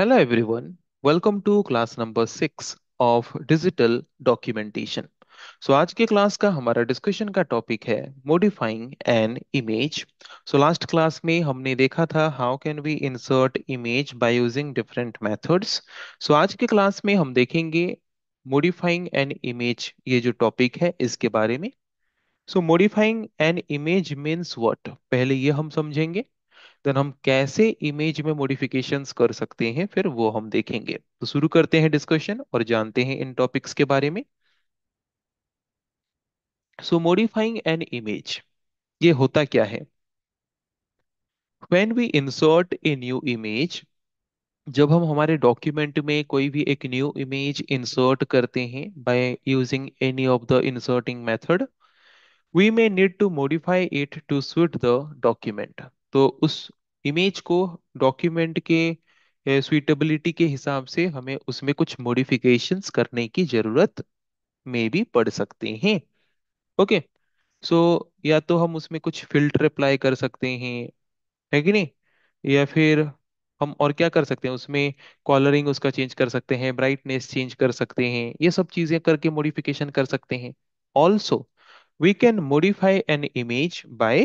Hello everyone, welcome to class number 6 of digital documentation. आज के class का हमारा डिस्कशन का टॉपिक है modifying an image. Last class में हमने देखा था how can we insert image by using different methods. आज के क्लास में हम देखेंगे मॉडिफाइंग एन इमेज, ये जो टॉपिक है इसके बारे में। Modifying an image means what, पहले ये हम समझेंगे। देन हम कैसे इमेज में मॉडिफिकेशंस कर सकते हैं फिर वो हम देखेंगे। तो शुरू करते हैं डिस्कशन और जानते हैं इन टॉपिक्स के बारे में। मॉडिफाइंग एन इमेज, ये होता क्या है? When we insert a new image, जब हम हमारे डॉक्यूमेंट में कोई भी एक न्यू इमेज इंसर्ट करते हैं by using any of the inserting method, we may need to modify it to suit the document. तो उस इमेज को डॉक्यूमेंट के सुइटेबिलिटी के हिसाब से हमें उसमें कुछ मॉडिफिकेशंस करने की जरूरत में भी पड़ सकते हैं। ओके। सो या तो हम उसमें कुछ फिल्टर अप्लाई कर सकते हैं, है कि नहीं? या फिर हम और क्या कर सकते हैं उसमें, कॉलरिंग उसका चेंज कर सकते हैं, ब्राइटनेस चेंज कर सकते हैं, ये सब चीजें करके मॉडिफिकेशन कर सकते हैं। Also we can modify an image by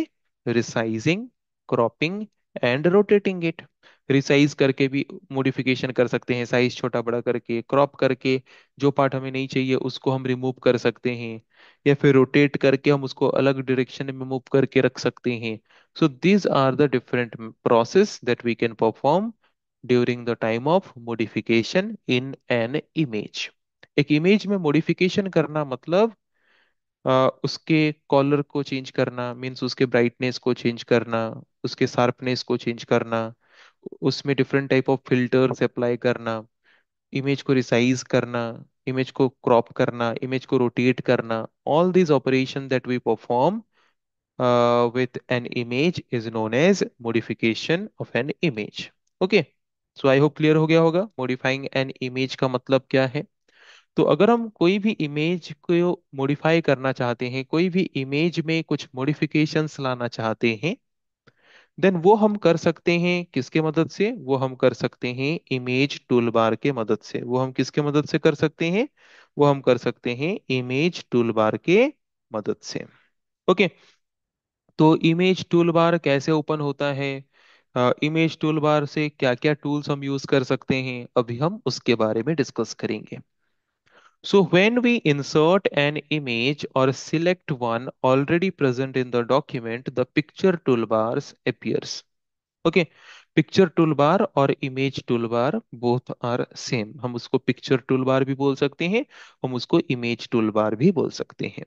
resizing, cropping and rotating it। Resize करके भी मॉडिफिकेशन कर सकते हैं, साइज छोटा बड़ा करके, क्रॉप करके जो पार्ट हमें नहीं चाहिए उसको हम रिमूव कर सकते हैं, या फिर रोटेट करके हम उसको अलग डायरेक्शन में मूव करके रख सकते हैं। So these are the different process that we can perform during the time of modification in an image. एक इमेज में मॉडिफिकेशन करना मतलब उसके कॉलर को चेंज करना, मीन्स उसके ब्राइटनेस को चेंज करना, उसके शार्पनेस को चेंज करना, उसमें different type of filters apply करना, इमेज को रिसाइज करना, इमेज को क्रॉप करना, इमेज को रोटेट करना। All these operation that we perform with an image is known as modification of an image। Okay. So I hope clear हो गया होगा मॉडिफाइंग एन इमेज का मतलब क्या है। तो अगर हम कोई भी इमेज को मॉडिफाई करना चाहते हैं, कोई भी इमेज में कुछ मॉडिफिकेशंस लाना चाहते हैं, देन वो हम कर सकते हैं किसके मदद से? वो हम कर सकते हैं इमेज टूलबार के मदद से। वो हम किसके मदद से कर सकते हैं? वो हम कर सकते हैं इमेज टूलबार के मदद से। ओके। तो इमेज टूलबार कैसे ओपन होता है, इमेज टूलबार से क्या क्या टूल्स हम यूज कर सकते हैं, अभी हम उसके बारे में डिस्कस करेंगे। So when we insert an image or select one already present in the document, the picture toolbars appears। Okay, picture toolbar और image toolbar both are same. हम उसको पिक्चर टूलबार भी बोल सकते हैं, हम उसको इमेज टूलबार भी बोल सकते हैं।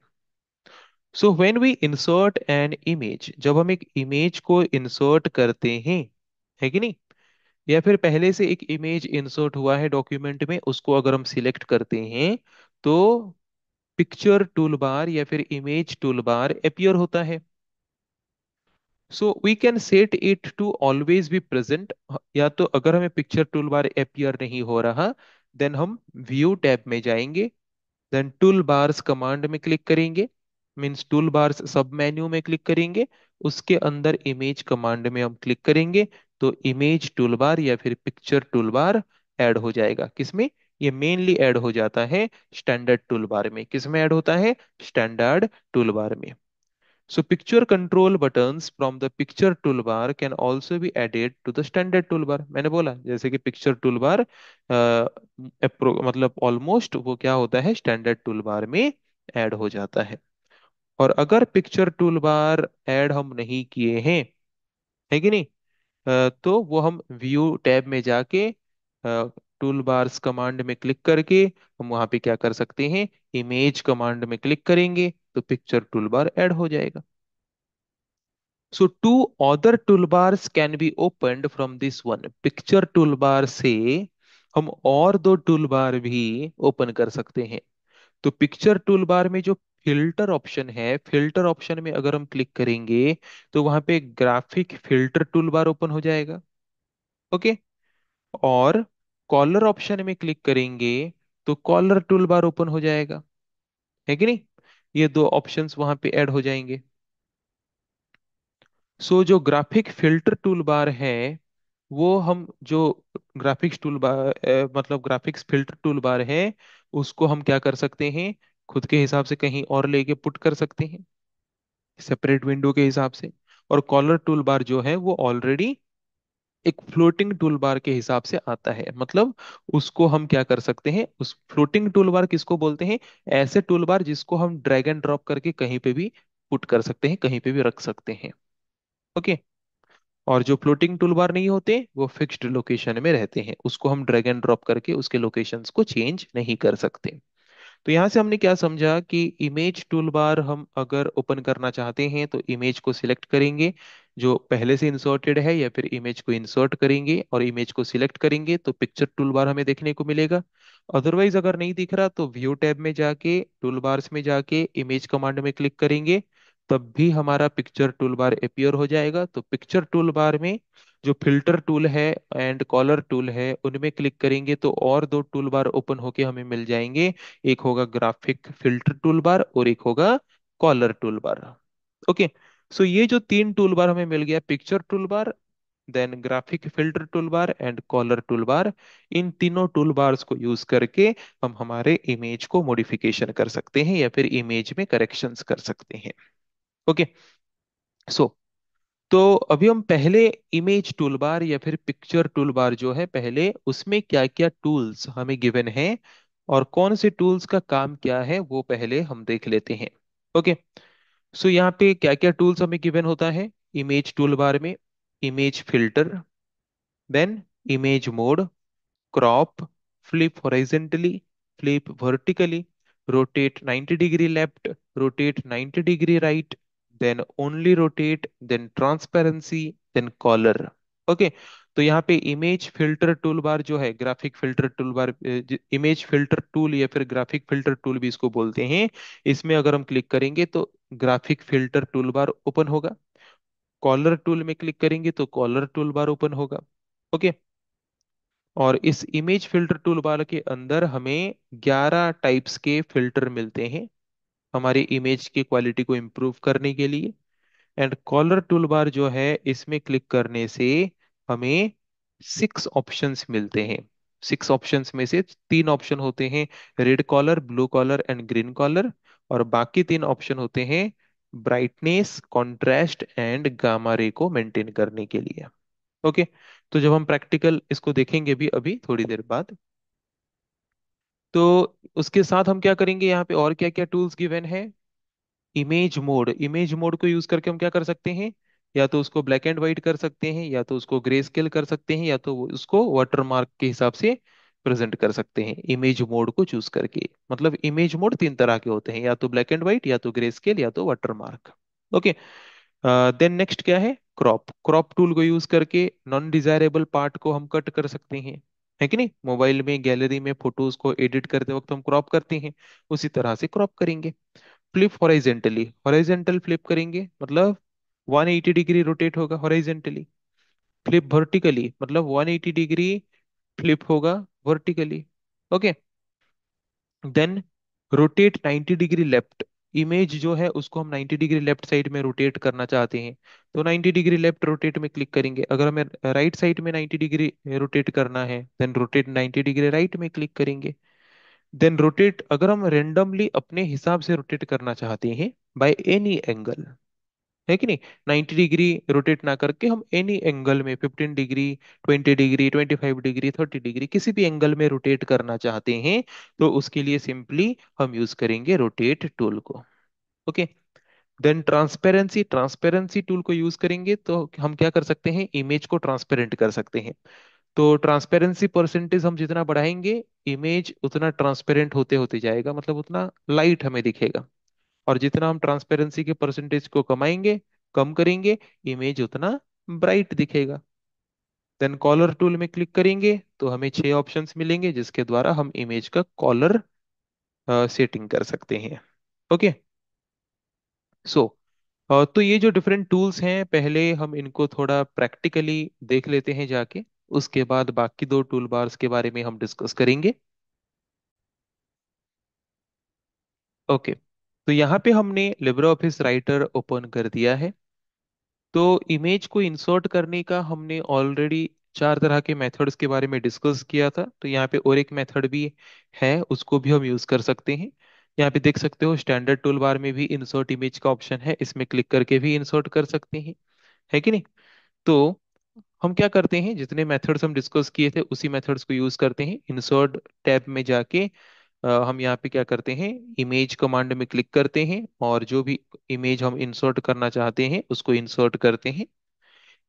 So when we insert an image, जब हम एक इमेज को इंसर्ट करते हैं, है कि नहीं, या फिर पहले से एक इमेज इंसर्ट हुआ है डॉक्यूमेंट में, उसको अगर हम सिलेक्ट करते हैं तो पिक्चर टूलबार या फिर इमेज टूलबार अपीयर होता है। So we can set it to always be present. या तो अगर हमें पिक्चर टूलबार अपीयर नहीं हो रहा, देन हम व्यू टैब में जाएंगे, देन टूल बार्स कमांड में क्लिक करेंगे, मीन्स टूल बार्स सब मेन्यू में क्लिक करेंगे, उसके अंदर इमेज कमांड में हम क्लिक करेंगे, तो इमेज टूलबार या फिर पिक्चर टूलबार ऐड हो जाएगा। किसमें? ये मेनली ऐड हो जाता है स्टैंडर्ड टूलबार में। किसमें ऐड होता है? स्टैंडर्ड टूलबार में। So picture control buttons from the picture toolbar can also be added to the standard toolbar। मैंने बोला जैसे कि पिक्चर टूलबार मतलब ऑलमोस्ट वो क्या होता है, स्टैंडर्ड टूलबार में ऐड हो जाता है। और अगर पिक्चर टूलबार ऐड हम नहीं किए हैं, है कि नहीं, तो वो हम व्यू टैब में जाके टूल बार्स कमांड में क्लिक करके हम वहां पे क्या कर सकते हैं, इमेज कमांड में क्लिक करेंगे तो पिक्चर टूलबार ऐड हो जाएगा। So two other toolbars can be opened from this one. Picture toolbar से हम और दो टूलबार भी ओपन कर सकते हैं। तो पिक्चर टूलबार में जो फिल्टर ऑप्शन है, फिल्टर ऑप्शन में अगर हम क्लिक करेंगे तो वहां पे ग्राफिक फिल्टर टूलबार ओपन हो जाएगा। ओके। और कॉलर ऑप्शन में क्लिक करेंगे तो कॉलर टूलबार ओपन हो जाएगा, है कि नहीं? ये दो ऑप्शंस वहां पे ऐड हो जाएंगे। सो जो ग्राफिक फिल्टर टूल बार है, वो हम जो ग्राफिक्स टूल बार मतलब ग्राफिक्स फिल्टर टूल बार है, उसको हम क्या कर सकते हैं, खुद के हिसाब से कहीं और लेके पुट कर सकते हैं, सेपरेट विंडो के हिसाब से। और कॉलर टूल बार जो है वो ऑलरेडी एक फ्लोटिंग टूल बार के हिसाब से आता है, मतलब उसको हम क्या कर सकते हैं, उस फ्लोटिंग टूल बार किसको बोलते हैं, ऐसे टूल बार जिसको हम ड्रैग एंड ड्रॉप करके कहीं पे भी पुट कर सकते हैं, कहीं पे भी रख सकते हैं। ओके। और जो फ्लोटिंग टूल बार नहीं होते वो फिक्स्ड लोकेशन में रहते हैं, उसको हम ड्रैग एंड ड्रॉप करके उसके लोकेशंस को चेंज नहीं कर सकते। तो यहाँ से हमने क्या समझा कि इमेज टूल बार हम अगर ओपन करना चाहते हैं तो इमेज को सिलेक्ट करेंगे जो पहले से इंसर्टेड है, या फिर इमेज को इंसर्ट करेंगे और इमेज को सिलेक्ट करेंगे तो पिक्चर टूल बार हमें देखने को मिलेगा। अदरवाइज अगर नहीं दिख रहा तो व्यू टैब में जाके टूल बार्स में जाके इमेज कमांड में क्लिक करेंगे, तब भी हमारा पिक्चर टूल बार अपीयर हो जाएगा। तो पिक्चर टूल बार में जो फिल्टर टूल है एंड कॉलर टूल है उनमें क्लिक करेंगे तो और दो टूल बार ओपन होके हमें मिल जाएंगे, एक होगा ग्राफिक फिल्टर टूल बार और एक होगा colour tool bar. Okay. So ये जो तीन टूल बार हमें मिल गया, picture tool bar, then graphic filter tool bar and colour tool bar, इन तीनों टूल बार्स को यूज करके हम हमारे इमेज को मॉडिफिकेशन कर सकते हैं या फिर इमेज में करेक्शंस कर सकते हैं। ओके। सो तो अभी हम पहले इमेज टूल बार या फिर पिक्चर टूल बार जो है, पहले उसमें क्या क्या टूल्स हमें गिवन है और कौन से टूल्स का काम क्या है वो पहले हम देख लेते हैं। ओके। सो यहाँ पे क्या क्या टूल्स हमें गिवन होता है इमेज टूल बार में, image filter, then image mode, crop, flip horizontally, flip vertically, rotate 90 degree left, rotate 90 degree right, then only rotate, then transparency, then color। Okay. तो यहाँ पे इमेज फिल्टर टूल बार जो है, graphic filter tool बार, image filter tool या फिर graphic filter tool भी इसको बोलते हैं, इसमें अगर हम क्लिक करेंगे तो ग्राफिक फिल्टर टूल बार ओपन होगा, कॉलर टूल में क्लिक करेंगे तो कॉलर टूल बार ओपन होगा। ओके। और इस इमेज फिल्टर टूल बार के अंदर हमें 11 टाइप्स के फिल्टर मिलते हैं हमारी इमेज की क्वालिटी को इम्प्रूव करने के लिए। एंड कॉलर टूल बार जो है इसमें क्लिक करने से हमें 6 ऑप्शंस मिलते हैं। 6 ऑप्शंस में से 3 ऑप्शन होते हैं red colour, blue colour and green colour, और बाकी 3 ऑप्शन होते हैं brightness, contrast and gamma ray को मेंटेन करने के लिए। ओके। तो जब हम प्रैक्टिकल इसको देखेंगे भी अभी थोड़ी देर बाद, तो उसके साथ हम क्या करेंगे, यहाँ पे और क्या क्या टूल्स गिवन है। इमेज मोड, इमेज मोड को यूज करके हम क्या कर सकते हैं, या तो उसको ब्लैक एंड व्हाइट कर सकते हैं, या तो उसको ग्रे स्केल कर सकते हैं, या तो उसको वाटरमार्क के हिसाब से प्रेजेंट कर सकते हैं इमेज मोड को चूज करके। मतलब इमेज मोड 3 तरह के होते हैं, या तो ब्लैक एंड व्हाइट, या तो ग्रे स्केल, या तो वाटरमार्क। ओके। देन नेक्स्ट क्या है, क्रॉप। क्रॉप टूल को यूज करके नॉन डिजायरेबल पार्ट को हम कट कर सकते हैं, है कि नहीं, मोबाइल में गैलरी में फोटोज को एडिट करते वक्त हम क्रॉप करते हैं, उसी तरह से क्रॉप करेंगे। फ्लिप हॉरिजेंटली, हॉरिजेंटल फ्लिप करेंगे मतलब 180 डिग्री रोटेट होगा हॉरिजेंटली। फ्लिप वर्टिकली मतलब 180 डिग्री फ्लिप होगा vertically. Okay. Then rotate 90 degree left, image जो है उसको हम 90 डिग्री लेफ्ट साइड में रोटेट करना चाहते हैं, तो 90 डिग्री लेफ्ट रोटेट में क्लिक करेंगे। अगर हमें राइट साइड में 90 डिग्री रोटेट करना है देन रोटेट 90 डिग्री राइट में क्लिक करेंगे। देन रोटेट, अगर हम रेंडमली अपने हिसाब से रोटेट करना चाहते हैं बाय एनी एंगल, है कि नहीं, 90 डिग्री रोटेट ना करके हम एनी एंगल में 15 डिग्री, 20 डिग्री, 25 डिग्री, 30 डिग्री किसी भी एंगल में रोटेट करना चाहते हैं, तो उसके लिए सिंपली हम यूज करेंगे रोटेट टूल को। Okay. Then transparency, transparency tool को यूज करेंगे तो हम क्या कर सकते हैं, इमेज को ट्रांसपेरेंट कर सकते हैं। तो ट्रांसपेरेंसी परसेंटेज हम जितना बढ़ाएंगे इमेज उतना ट्रांसपेरेंट होते होते जाएगा, मतलब उतना लाइट हमें दिखेगा। और जितना हम ट्रांसपेरेंसी के परसेंटेज को कमाएंगे, कम करेंगे, इमेज उतना ब्राइट दिखेगा। देन कॉलर टूल में क्लिक करेंगे तो हमें 6 ऑप्शंस मिलेंगे जिसके द्वारा हम इमेज का कॉलर सेटिंग कर सकते हैं। ओके। सो तो ये जो डिफरेंट टूल्स हैं पहले हम इनको थोड़ा प्रैक्टिकली देख लेते हैं जाके, उसके बाद बाकी दो टूल बार्स के बारे में हम डिस्कस करेंगे। ओके। तो यहाँ पे हमने लिब्रे ऑफिस राइटर ओपन कर दिया है। तो इमेज को इंसर्ट करने का हमने ऑलरेडी चार तरह के मेथड्स के बारे में डिस्कस किया था, तो यहाँ पे और एक मेथड भी है, उसको भी हम यूज कर सकते हैं। यहाँ पे देख सकते हो स्टैंडर्ड टूल बार में भी इंसर्ट इमेज का ऑप्शन है, इसमें क्लिक करके भी इंसर्ट कर सकते हैं, है कि नहीं। तो हम क्या करते हैं, जितने मेथड्स हम डिस्कस किए थे उसी मेथड्स को यूज करते हैं। इंसर्ट टैब में जाके हम यहाँ पे क्या करते हैं, इमेज कमांड में क्लिक करते हैं और जो भी इमेज हम इंसर्ट करना चाहते हैं उसको इंसर्ट करते हैं।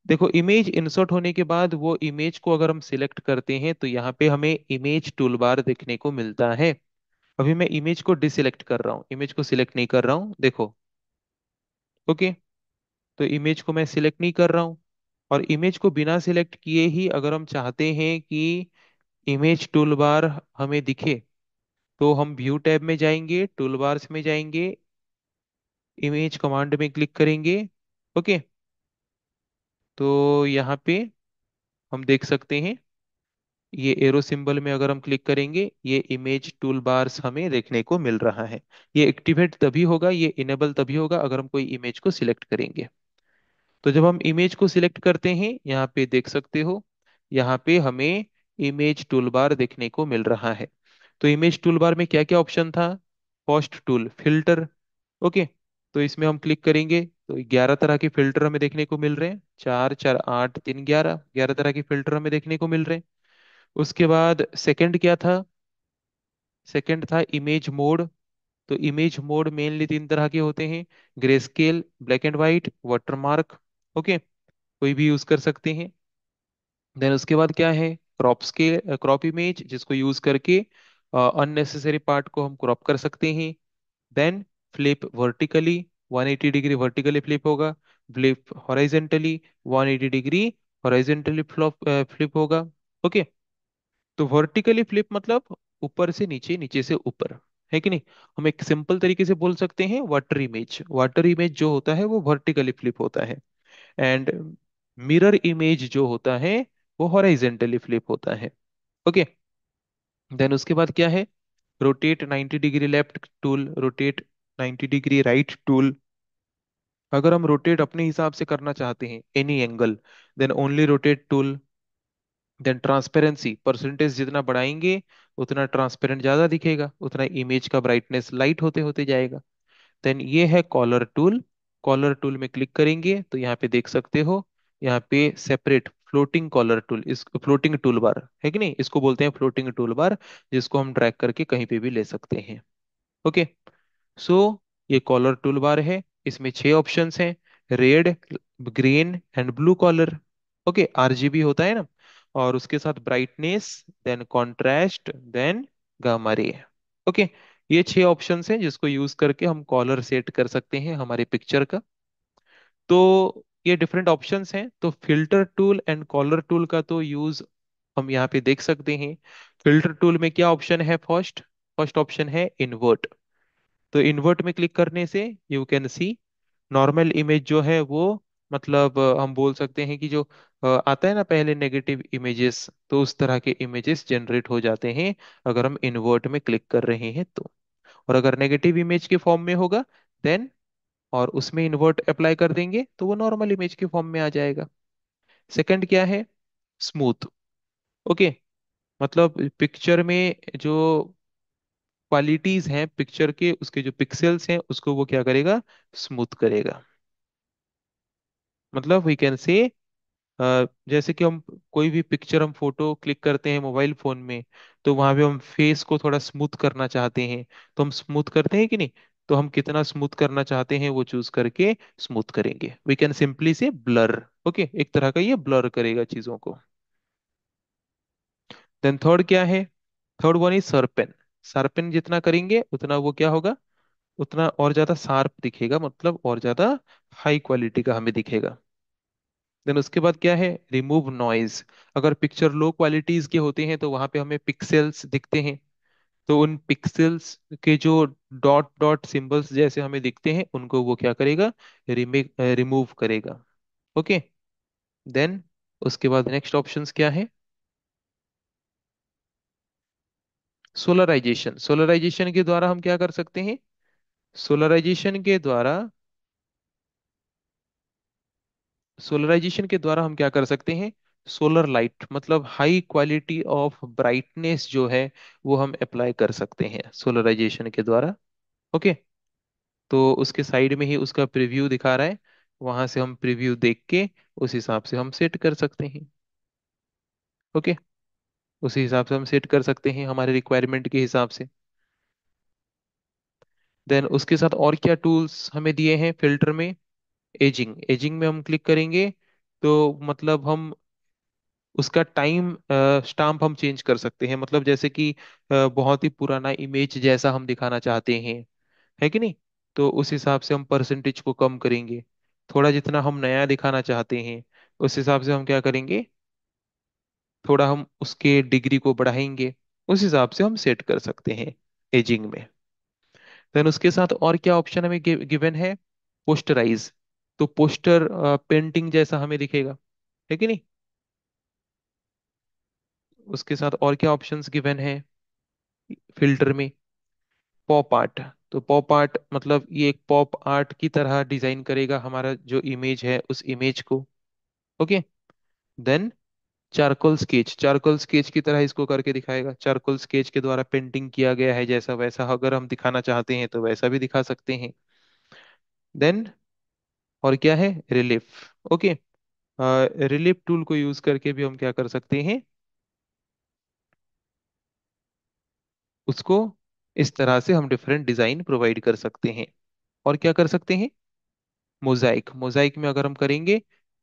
देखो इमेज इंसर्ट होने के बाद वो इमेज को अगर हम सिलेक्ट करते हैं तो यहाँ पे हमें इमेज टूलबार देखने को मिलता है। अभी मैं इमेज को डिसिलेक्ट कर रहा हूँ, इमेज को सिलेक्ट नहीं कर रहा हूँ, देखो। ओके, तो इमेज को मैं सिलेक्ट नहीं कर रहा हूँ। और इमेज को बिना सिलेक्ट किए ही अगर हम चाहते हैं कि इमेज टूलबार हमें दिखे, तो हम व्यू टैब में जाएंगे, टूलबार्स में जाएंगे, इमेज कमांड में क्लिक करेंगे। ओके, तो यहाँ पे हम देख सकते हैं, ये एरो सिंबल में अगर हम क्लिक करेंगे ये इमेज टूल बार्स हमें देखने को मिल रहा है। ये एक्टिवेट तभी होगा, ये इनेबल तभी होगा अगर हम कोई इमेज को सिलेक्ट करेंगे। तो जब हम इमेज को सिलेक्ट करते हैं यहाँ पे देख सकते हो, यहाँ पे हमें इमेज टूलबार देखने को मिल रहा है। तो इमेज टूलबार में क्या क्या ऑप्शन था, फर्स्ट टूल फिल्टर। ओके, तो इसमें हम क्लिक करेंगे तो 11 तरह के फिल्टर हमें देखने को मिल रहे हैं, 4 4 8 3 11, 11 तरह के फिल्टर हमें देखने को मिल रहे हैं। उसके बाद सेकंड क्या था, सेकंड था इमेज मोड। तो इमेज मोड मेनली तीन तरह के होते हैं, grey scale, black and white, watermark. Okay, कोई भी यूज कर सकते हैं। देन उसके बाद क्या है, क्रॉप स्केल, क्रॉप इमेज, जिसको यूज करके अननेसेसरी पार्ट को हम क्रॉप कर सकते हैं। Then flip vertically, 180 degree vertically flip होगा। Flip horizontally, 180 degree horizontally flip होगा। ओके, तो वर्टिकली फ्लिप मतलब ऊपर से नीचे, नीचे से ऊपर, है कि नहीं। हम एक सिंपल तरीके से बोल सकते हैं, वाटर इमेज, वाटर इमेज जो होता है वो वर्टिकली फ्लिप होता है। एंड मिरर इमेज जो होता है वो हॉरिजेंटली फ्लिप होता है। ओके, देन उसके बाद क्या है, rotate 90 degree left tool, rotate 90 degree right tool. अगर हम रोटेट अपने हिसाब से करना चाहते हैं any angle, then only rotate tool. Then transparency, percentage जितना बढ़ाएंगे उतना ट्रांसपेरेंट ज्यादा दिखेगा, उतना इमेज का ब्राइटनेस लाइट होते होते जाएगा। देन ये है कॉलर टूल। कॉलर टूल में क्लिक करेंगे तो यहाँ पे देख सकते हो, यहाँ पे सेपरेट फ्लोटिंग कॉलर टूल, इस फ्लोटिंग टूल बार है कि नहीं, इसको बोलते हैं फ्लोटिंग टूल बार, जिसको हम ड्रैग करके कहीं पे भी ले सकते हैं। ओके, सो ये कॉलर टूल बार है, इसमें 6 ऑप्शंस हैं, red, green and blue colour. Okay, RGB होता है ना, और उसके साथ brightness, then contrast, then gamma ray. Okay, ये 6 ऑप्शंस हैं जिसको यूज करके हम कॉलर सेट कर सकते हैं हमारे पिक्चर का। तो ये डिफरेंट ऑप्शंस हैं, तो filter tool and colour tool का तो यूज हम यहाँ पे देख सकते हैं। फिल्टर टूल में क्या ऑप्शन है, फर्स्ट, फर्स्ट ऑप्शन है इन्वर्ट। तो इन्वर्ट में क्लिक करने से you can see normal image जो है वो, मतलब हम बोल सकते हैं कि जो आता है ना पहले नेगेटिव इमेजेस, तो उस तरह के इमेजेस जनरेट हो जाते हैं अगर हम इन्वर्ट में क्लिक कर रहे हैं तो। और अगर नेगेटिव इमेज के फॉर्म में होगा देन, और उसमें इन्वर्ट अप्लाई कर देंगे तो वो नॉर्मल इमेज के फॉर्म में आ जाएगा। सेकंड क्या है, स्मूथ। ओके, मतलब पिक्चर में जो क्वालिटीज हैं पिक्चर के, उसके जो पिक्सेल्स हैं उसको वो क्या करेगा, स्मूथ करेगा। मतलब वी कैन से, जैसे कि हम कोई भी पिक्चर, हम फोटो क्लिक करते हैं मोबाइल फोन में, तो वहां पे हम फेस को थोड़ा स्मूथ करना चाहते हैं, तो हम स्मूथ करते हैं कि नहीं। तो हम कितना स्मूथ करना चाहते हैं वो चूज करके स्मूथ करेंगे, वी कैन सिंपली से ब्लर। ओके, एक तरह का ये ब्लर करेगा चीजों को। देन थर्ड क्या है, third one is sharpen. Sharpen जितना करेंगे उतना वो क्या होगा, उतना और ज्यादा शार्प दिखेगा, मतलब और ज्यादा हाई क्वालिटी का हमें दिखेगा। देन उसके बाद क्या है, रिमूव नॉइज। अगर पिक्चर लो क्वालिटीज के होते हैं तो वहां पे हमें पिक्सेल्स दिखते हैं, तो उन पिक्सेल्स के जो डॉट डॉट सिंबल्स जैसे हमें दिखते हैं उनको वो क्या करेगा, रिमूव करेगा। ओके, देन उसके बाद नेक्स्ट ऑप्शंस क्या है, सोलराइजेशन। सोलराइजेशन के द्वारा हम क्या कर सकते हैं, सोलराइजेशन के द्वारा, सोलराइजेशन के द्वारा हम क्या कर सकते हैं, सोलर लाइट, मतलब हाई क्वालिटी ऑफ ब्राइटनेस जो है वो हम अप्लाई कर सकते हैं सोलराइजेशन के द्वारा। ओके। तो उसके साइड में ही उसका प्रीव्यू दिखा रहा है, वहां से हम प्रीव्यू देख के उस हिसाब से हम सेट कर सकते हैं। ओके। उसी हिसाब से हम सेट कर सकते हैं हमारे रिक्वायरमेंट के हिसाब से। देन उसके साथ और क्या टूल्स हमें दिए हैं फिल्टर में? एजिंग, एजिंग में हम क्लिक करेंगे तो मतलब हम उसका टाइम स्टाम्प हम चेंज कर सकते हैं, मतलब जैसे कि बहुत ही पुराना इमेज जैसा हम दिखाना चाहते हैं, है कि नहीं, तो उस हिसाब से हम परसेंटेज को कम करेंगे। थोड़ा जितना हम नया दिखाना चाहते हैं उस हिसाब से हम क्या करेंगे, थोड़ा हम उसके डिग्री को बढ़ाएंगे। उस हिसाब से हम सेट कर सकते हैं एजिंग में। देन उसके साथ और क्या ऑप्शन हमें गिवन है? पोस्टराइज। तो पोस्टर पेंटिंग जैसा हमें दिखेगा, है कि नहीं। उसके साथ और क्या ऑप्शंस गिवन है फिल्टर में? Pop art. तो पॉप आर्ट मतलब ये एक पॉप आर्ट की तरह डिजाइन करेगा हमारा जो इमेज है उस इमेज को। Okay. Then charcoal sketch, charcoal sketch की तरह इसको करके दिखाएगा, चारकोल स्केच के द्वारा पेंटिंग किया गया है जैसा वैसा अगर हम दिखाना चाहते हैं तो वैसा भी दिखा सकते हैं। देन और क्या है? रिलीफ। ओके। रिलीफ टूल को यूज करके भी हम क्या कर सकते हैं, उसको इस तरह से हम डिफरेंट डिजाइन प्रोवाइड कर सकते हैं। और क्या कर सकते हैं? मोजाइक, मोजाइक में अगर हम करेंगे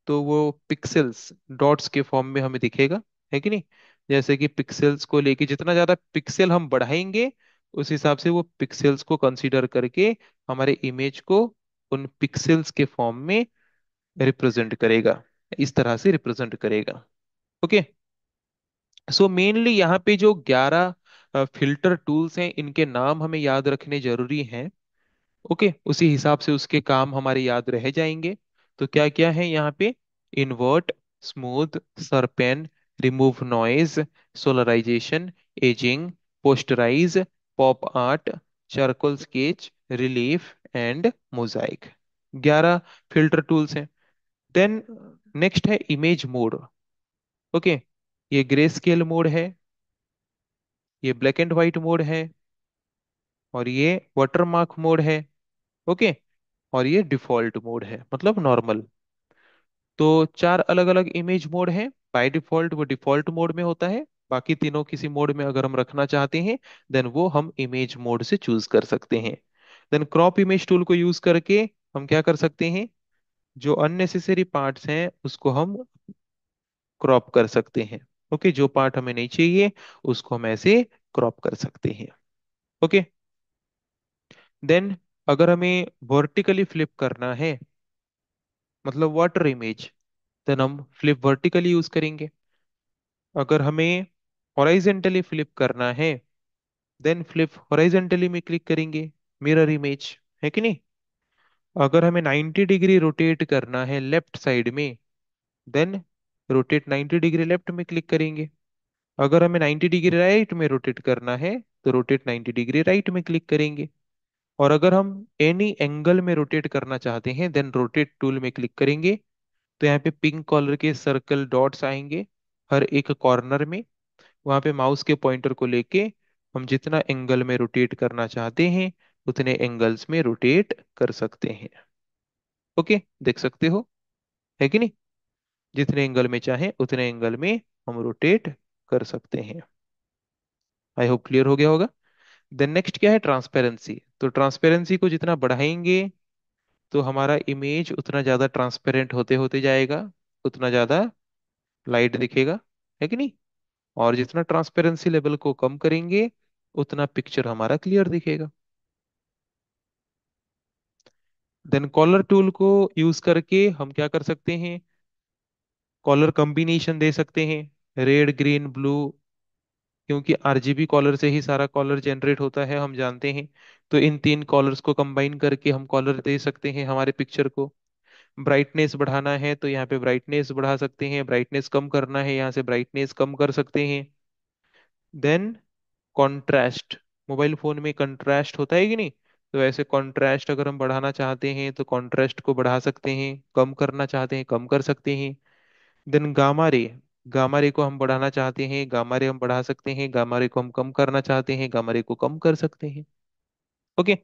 तो वो पिक्सेल्स डॉट्स के फॉर्म में हमें दिखेगा, है कि नहीं। जैसे कि पिक्सेल्स को लेके जितना ज्यादा पिक्सेल हम बढ़ाएंगे उस हिसाब से वो पिक्सेल्स को कंसीडर करके हमारे इमेज को उन पिक्सेल्स के फॉर्म में रिप्रेजेंट करेगा, इस तरह से रिप्रेजेंट करेगा। ओके। सो मेनली यहाँ पे जो 11 फिल्टर टूल्स हैं इनके नाम हमें याद रखने जरूरी हैं। ओके, उसी हिसाब से उसके काम हमारे याद रह जाएंगे। तो क्या क्या है यहाँ पे? Invert, smooth, sharpen, remove noise, solarization, aging, posterize, pop art, charcoal sketch, relief and mosaic. 11 filter tools हैं। देन नेक्स्ट है इमेज मोड। ओके। ये ग्रे स्केल मोड है, ये ब्लैक एंड व्हाइट मोड है, और ये वाटरमार्क मोड है। Okay. और ये डिफॉल्ट मोड है, मतलब नॉर्मल। तो 4 अलग अलग इमेज मोड हैं। बाय डिफॉल्ट वो डिफॉल्ट मोड में होता है, बाकी तीनों किसी मोड में अगर हम रखना चाहते हैं देन वो हम इमेज मोड से चूज कर सकते हैं। देन क्रॉप इमेज टूल को यूज करके हम क्या कर सकते हैं, जो अननेसेसरी पार्ट्स हैं उसको हम क्रॉप कर सकते हैं। ओके, जो पार्ट हमें नहीं चाहिए उसको हम ऐसे क्रॉप कर सकते हैं। ओके। देन अगर हमें वर्टिकली फ्लिप करना है, मतलब वाटर इमेज, देन हम फ्लिप वर्टिकली यूज करेंगे। अगर हमें हॉराइजेंटली फ्लिप करना है देन फ्लिप हॉराइजेंटली में क्लिक करेंगे, मिरर इमेज, है कि नहीं। अगर हमें 90 डिग्री रोटेट करना है लेफ्ट साइड में देन रोटेट 90 डिग्री लेफ्ट में क्लिक करेंगे। अगर हमें 90 डिग्री राइट में रोटेट करना है तो रोटेट 90 डिग्री राइट में क्लिक करेंगे। और अगर हम एनी एंगल में रोटेट करना चाहते हैं देन रोटेट टूल में क्लिक करेंगे। तो यहाँ पे पिंक कलर के सर्कल डॉट्स आएंगे हर एक कॉर्नर में, वहां पे माउस के पॉइंटर को लेके हम जितना एंगल में रोटेट करना चाहते हैं उतने एंगल्स में रोटेट कर सकते हैं। ओके, देख सकते हो, है कि नहीं। जितने एंगल में चाहे उतने एंगल में हम रोटेट कर सकते हैं। आई होप क्लियर हो गया होगा। देन नेक्स्ट क्या है? ट्रांसपेरेंसी। तो ट्रांसपेरेंसी को जितना बढ़ाएंगे तो हमारा इमेज उतना ज्यादा ट्रांसपेरेंट होते होते जाएगा, उतना ज्यादा लाइट दिखेगा, है कि नहीं। और जितना ट्रांसपेरेंसी लेवल को कम करेंगे उतना पिक्चर हमारा क्लियर दिखेगा। देन कॉलर टूल को यूज करके हम क्या कर सकते हैं, कॉलर कॉम्बिनेशन दे सकते हैं, रेड ग्रीन ब्लू, क्योंकि आरजीबी कॉलर से ही सारा कॉलर जनरेट होता है हम जानते हैं। तो इन तीन कॉलर्स को कंबाइन करके हम कॉलर दे सकते हैं हमारे पिक्चर को। ब्राइटनेस बढ़ाना है तो यहाँ पे ब्राइटनेस बढ़ा सकते हैं, ब्राइटनेस कम करना है यहाँ से ब्राइटनेस कम कर सकते हैं। देन कॉन्ट्रास्ट, मोबाइल फोन में कंट्रास्ट होता है कि नहीं, तो ऐसे कॉन्ट्रास्ट अगर हम बढ़ाना चाहते हैं तो कॉन्ट्रास्ट को बढ़ा सकते हैं, कम करना चाहते हैं कम कर सकते हैं। देन गामा रे, गामा रे को हम बढ़ाना चाहते हैं, गामा रे हम बढ़ा सकते हैं, गामा रे को हम कम करना चाहते हैं, गामा रे को कम कर सकते हैं। ओके।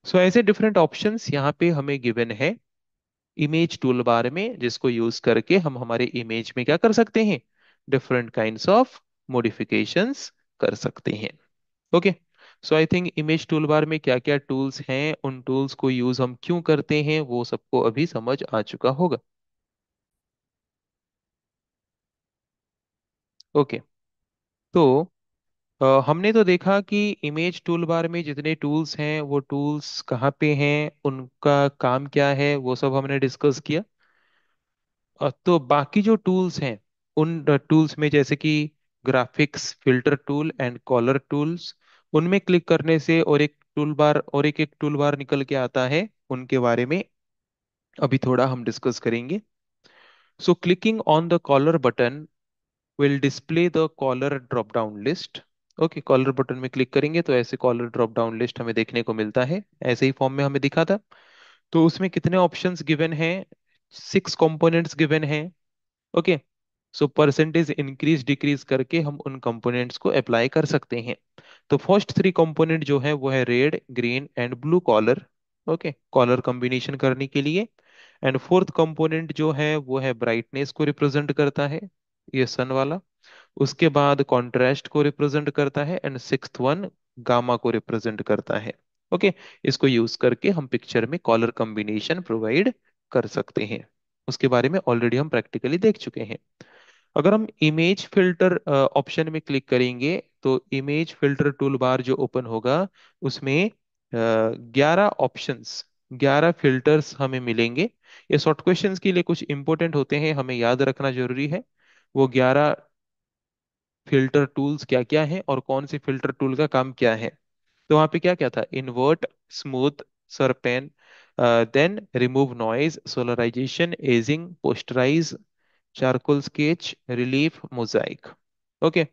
सो ऐसे डिफरेंट ऑप्शंस यहाँ पे हमें गिवन है इमेज टूल बार में, जिसको यूज करके हम हमारे इमेज में क्या कर सकते हैं, डिफरेंट काइंड्स ऑफ मॉडिफिकेशंस कर सकते हैं। Okay. So I think image tool bar में क्या क्या टूल्स हैं, उन टूल्स को यूज हम क्यों करते हैं, वो सबको अभी समझ आ चुका होगा। ओके। तो हमने तो देखा कि इमेज टूल बार में जितने टूल्स हैं वो टूल्स कहाँ पे हैं, उनका काम क्या है, वो सब हमने डिस्कस किया। तो बाकी जो टूल्स हैं, उन टूल्स में जैसे कि graphics filter tool and colour tools, उनमें क्लिक करने से और एक टूल बार और एक टूल बार निकल के आता है, उनके बारे में अभी थोड़ा हम डिस्कस करेंगे। So clicking on the colour button will display the colour drop down list. Okay, colour button में क्लिक करेंगे तो ऐसे कॉलर ड्रॉप डाउन लिस्ट हमें देखने को मिलता है, ऐसे ही फॉर्म में हमें दिखा था। तो उसमें कितने ऑप्शंस गिवन हैं, 6 कंपोनेंट्स गिवन हैं। Okay. So percentage increase decrease करके हम उन कंपोनेंट्स को अप्लाई कर सकते हैं। तो फर्स्ट 3 कंपोनेंट जो है वो है red green and blue colour. Okay, colour combination करने के लिए। एंड फोर्थ कंपोनेंट जो है वो है ब्राइटनेस को रिप्रेजेंट करता है, ये सन वाला। उसके बाद कॉन्ट्रास्ट को रिप्रेजेंट करता है, एंड सिक्स्थ वन गामा को रिप्रेजेंट करता है। ओके। इसको यूज करके हम पिक्चर में कॉलर कॉम्बिनेशन प्रोवाइड कर सकते हैं। उसके बारे में ऑलरेडी हम प्रैक्टिकली देख चुके हैं। अगर हम इमेज फिल्टर ऑप्शन में क्लिक करेंगे तो इमेज फिल्टर टूल बार जो ओपन होगा उसमें 11 ऑप्शंस, 11 फिल्टर्स हमें मिलेंगे। ये शॉर्ट क्वेश्चंस के लिए कुछ इंपॉर्टेंट होते हैं, हमें याद रखना जरूरी है। वो 11 फिल्टर टूल्स क्या क्या हैं और कौन से फिल्टर टूल का काम क्या है। तो वहां पे क्या क्या था, invert, smooth, sharpen, then remove noise, solarization, aging, posterize, charcoal sketch, relief, mosaic. Okay.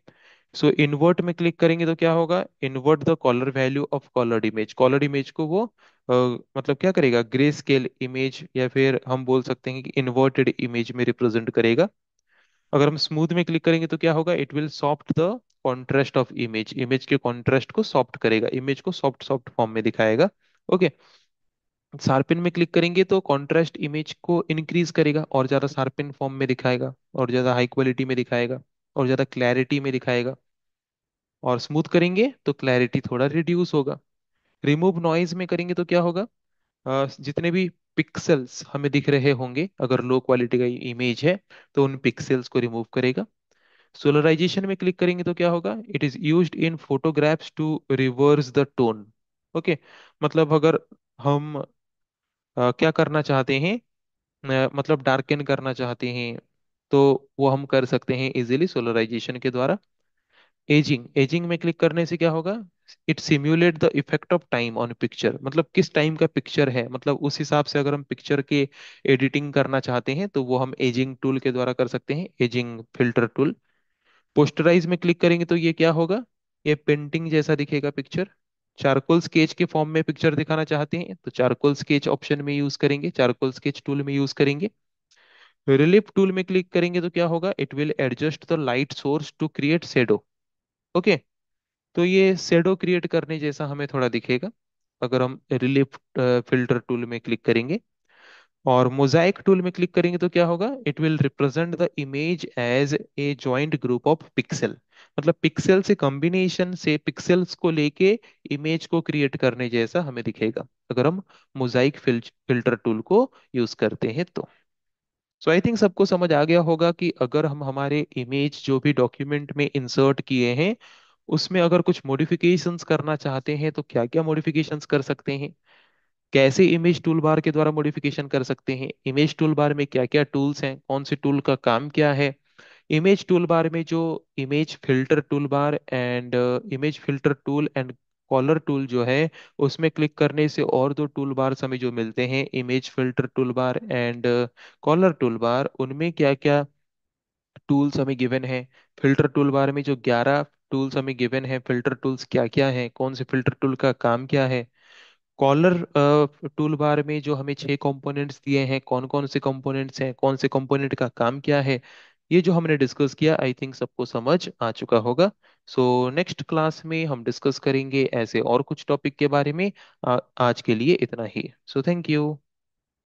So invert में क्लिक करेंगे तो क्या होगा, invert the colour value of coloured image, coloured image को वो मतलब क्या करेगा, ग्रे स्केल इमेज, या फिर हम बोल सकते हैं कि इन्वर्टेड इमेज में रिप्रेजेंट करेगा। अगर हम स्मूथ में क्लिक करेंगे तो क्या होगा, it will soft the contrast of image, image के कॉन्ट्रास्ट को सॉफ्ट करेगा, इमेज को सॉफ्ट सॉफ्ट फॉर्म में दिखाएगा। ओके। शार्पिन में क्लिक करेंगे तो कॉन्ट्रास्ट इमेज को इंक्रीज करेगा और ज्यादा शार्पिन फॉर्म में दिखाएगा, और ज्यादा हाई क्वालिटी में दिखाएगा, और ज्यादा क्लैरिटी में दिखाएगा। और स्मूथ करेंगे तो क्लैरिटी थोड़ा रिड्यूस होगा। रिमूव नॉइज में करेंगे तो क्या होगा, जितने भी पिक्सेल्स हमें दिख रहे होंगे, अगर लो क्वालिटी का इमेज है तो उन पिक्सेल्स को रिमूव करेगा। सोलराइजेशन में क्लिक करेंगे तो क्या होगा, it is used in photographs to reverse the tone. Okay. मतलब अगर हम क्या करना चाहते हैं, मतलब डार्कन करना चाहते हैं, तो वो हम कर सकते हैं इजीली सोलराइजेशन के द्वारा। एजिंग, एजिंग में क्लिक करने से क्या होगा, it simulate the effect of time on picture, मतलब किस टाइम का पिक्चर है, मतलब उस हिसाब से अगर हम पिक्चर के एडिटिंग करना चाहते हैं तो वो हम एजिंग टूल के द्वारा कर सकते हैं, एजिंग फिल्टर टूल। पोस्टराइज में क्लिक करेंगे तो ये क्या होगा, ये पेंटिंग जैसा दिखेगा पिक्चर। चारकोल स्केच के फॉर्म में पिक्चर दिखाना चाहते हैं तो चारकोल स्केच ऑप्शन में यूज करेंगे, चारकोल स्केच टूल में यूज करेंगे। रिलीफ टूल में क्लिक करेंगे तो क्या होगा, it will adjust the light source to create shadow. Okay. तो ये शेडो क्रिएट करने जैसा हमें थोड़ा दिखेगा अगर हम रिलीफ फिल्टर टूल में क्लिक करेंगे। और मोजाइक टूल में क्लिक करेंगे तो क्या होगा, it will represent the image as a joint group of pixel, मतलब पिक्सल से कॉम्बिनेशन से पिक्सेल्स को लेके इमेज को क्रिएट करने जैसा हमें दिखेगा अगर हम मोजाइक फिल्टर टूल को यूज करते हैं तो। सो आई थिंक सबको समझ आ गया होगा कि अगर हम हमारे इमेज जो भी डॉक्यूमेंट में इंसर्ट किए हैं उसमें अगर कुछ मॉडिफिकेशंस करना चाहते हैं तो क्या क्या मॉडिफिकेशंस कर सकते हैं, कैसे इमेज टूल बार के द्वारा मॉडिफिकेशन कर सकते हैं, इमेज टूल बार में क्या क्या टूल्स हैं, कौन से टूल का काम क्या है। इमेज टूल बार में जो image filter tool bar and image filter tool and colour tool जो है, उसमें क्लिक करने से और दो टूल बार हमें जो मिलते हैं, image filter tool bar and colour tool bar, उनमें क्या क्या टूल्स हमें गिवन है। फिल्टर टूल बार में जो 11 टूल्स हमें गिवन है, फिल्टर टूल्स क्या क्या हैं, कौन से फिल्टर टूल का काम क्या है। कॉलर टूल बार में जो हमें 6 कंपोनेंट्स दिए हैं, कौन कौन से कंपोनेंट्स हैं, कौन से कंपोनेंट का काम क्या है। ये जो हमने डिस्कस किया आई थिंक सबको समझ आ चुका होगा। सो नेक्स्ट क्लास में हम डिस्कस करेंगे ऐसे और कुछ टॉपिक के बारे में। आज के लिए इतना ही। So thank you.